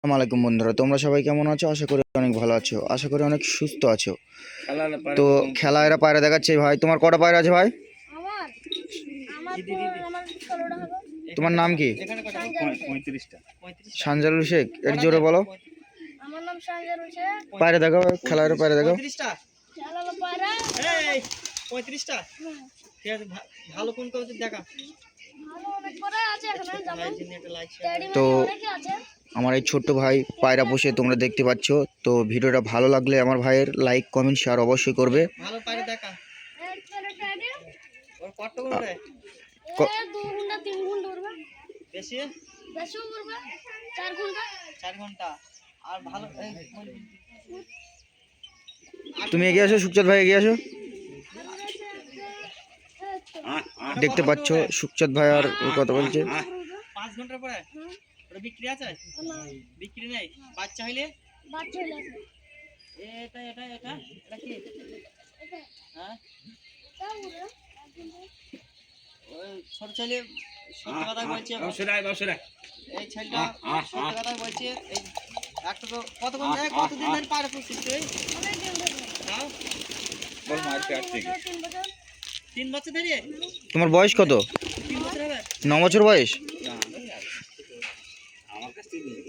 আসসালামু আলাইকুম বন্ধুরা, তোমরা সবাই কেমন আছো? আশা করি অনেক ভালো আছো, আশা করি অনেক সুস্থ আছো। তো খেলা এরা পায়রা দেখাচ্ছে। ভাই তোমার কটা পায়রা আছে ভাই? তোমার নাম কি? সানজারুল শেখ। এর জোরে বলো। আমার নাম সানজারুল শেখ। পায়রা দেখাও, খেলা এরা পায়রা দেখাও। 35টা খেলালো পায়রা। এই 35টা। ঠিক আছে, ভালো কোন কোন দেখা? ভালো অনেক করে আছে এখানে যেমন তো আমার এই ছোট্ট ভাই পায়রা পোষে, তোমরা দেখতে পাচ্ছ। তো ভিডিওটা ভালো লাগলে আমার ভাইয়ের লাইক কমেন্ট শেয়ার অবশ্যই করবে। ভালো পায়রা দেখা। ওর কত করে রে? 2 ঘন্টা 3 ঘন্টা উড়বে। বেশি বেশিও উড়বে। 4 ঘন্টা আর ভালো। তুমি এগিয়ে আসো, সুখচাঁদ ভাই এগিয়ে আসো। দেখতে পাচ্ছ সুখচাঁদ ভাই আর কথা বলছে। 5 ঘন্টার পরে ওটা বিক্রি আছে? বিক্রি নেই। বাচ্চা হইলে আছে। এটা এটা এটা এটা কি? হ্যাঁ ওই ছোট ছেলে সত্যি কথা বলছে। এই ছেলেটা সত্যি কথা বলছে। এই একটা তো কতক্ষণ যায়, কতদিন ধরে পায়রা পুষছিস তুই? অনেকদিন ধরে। হ্যাঁ বল মার পেট থেকে 3 বছর ধরে। তোমার বয়স কত? 3 বছর হবে। 9 বছর বয়স।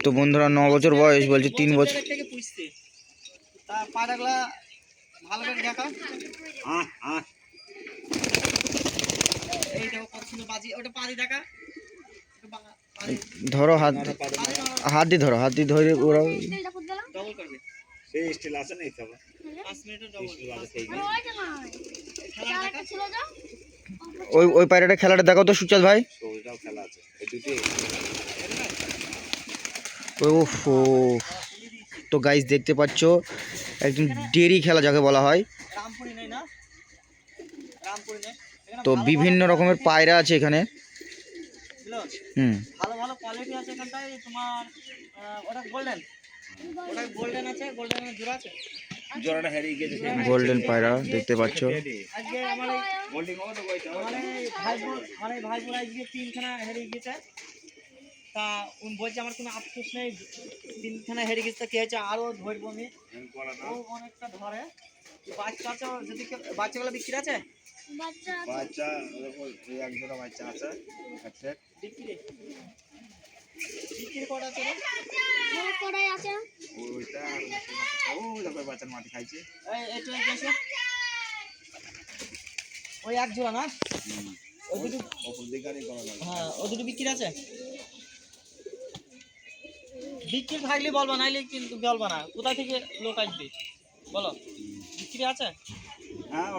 তো বন্ধুরা 9 বছর বয়স বলছে, 3 বছর থেকে পুষছে। তা পায়রাগুলা ভালো করে দেখা। এই দেখো কত সুন্দর বাজি। ওটা পাজি দেখা। ধরো, হাত হাত দিয়ে ধরো, হাত দিয়ে ধরে ওরাও ডবল করবে। সেই স্টিল আছে না এটা 5 মিনিটে ডবল। ওই পায়রাটা খেলাটা দেখাও তো সুচাঁদ ভাই। ওটাও খেলা আছে এই দুটি। ওহো, তো গাইস দেখতে পাচ্ছ একদম ডেরি খেলা যাকে বলা হয়। রামপুরি নেই না? রামপুরি নেই। তো বিভিন্ন রকমের পায়রা আছে এখানে। ভালো ভালো কোয়ালিটি আছে এখানটায়। তোমার ওটা গোল্ডেন। ওটা গোল্ডেন আছে, গোল্ডেনের জোড়া আছে। জোড়াটা হারিয়ে গেছে। গোল্ডেন পায়রা দেখতে পাচ্ছ। আজকে আমার গোল্ডিং ও তো কইছো। মানে ভাই বোন আজকে 3খানা হেরে গেছে। তা উনি বলছে আমার কোনো আফসোস নেই, 3খানা হেরে গেছে। কি হয়েছে আরো ধরবো আমি। ও অনেকটা ধরে। বাচ্চা আছে যদি বাচ্চাগুলো বিক্রি আছে? বাচ্চা এক জোড়া বাচ্চা আছে। আচ্ছা বিক্রি করা আছে রে? কড়াই আছে। ওইটা ও দেখো বাচ্চার মাটি খাইছে। এই এটা দেখো। ওই এক জোড়া না? ওই দুটো ওপর দিকারই করা লাগে। হ্যাঁ ওই দুটো বিক্রি আছে? বিক্রি থাকলে বলবা, নাইলে কিন্তু বলবা না। কোথা থেকে লোক আসবে বলো? বিক্রি আছে? হ্যাঁ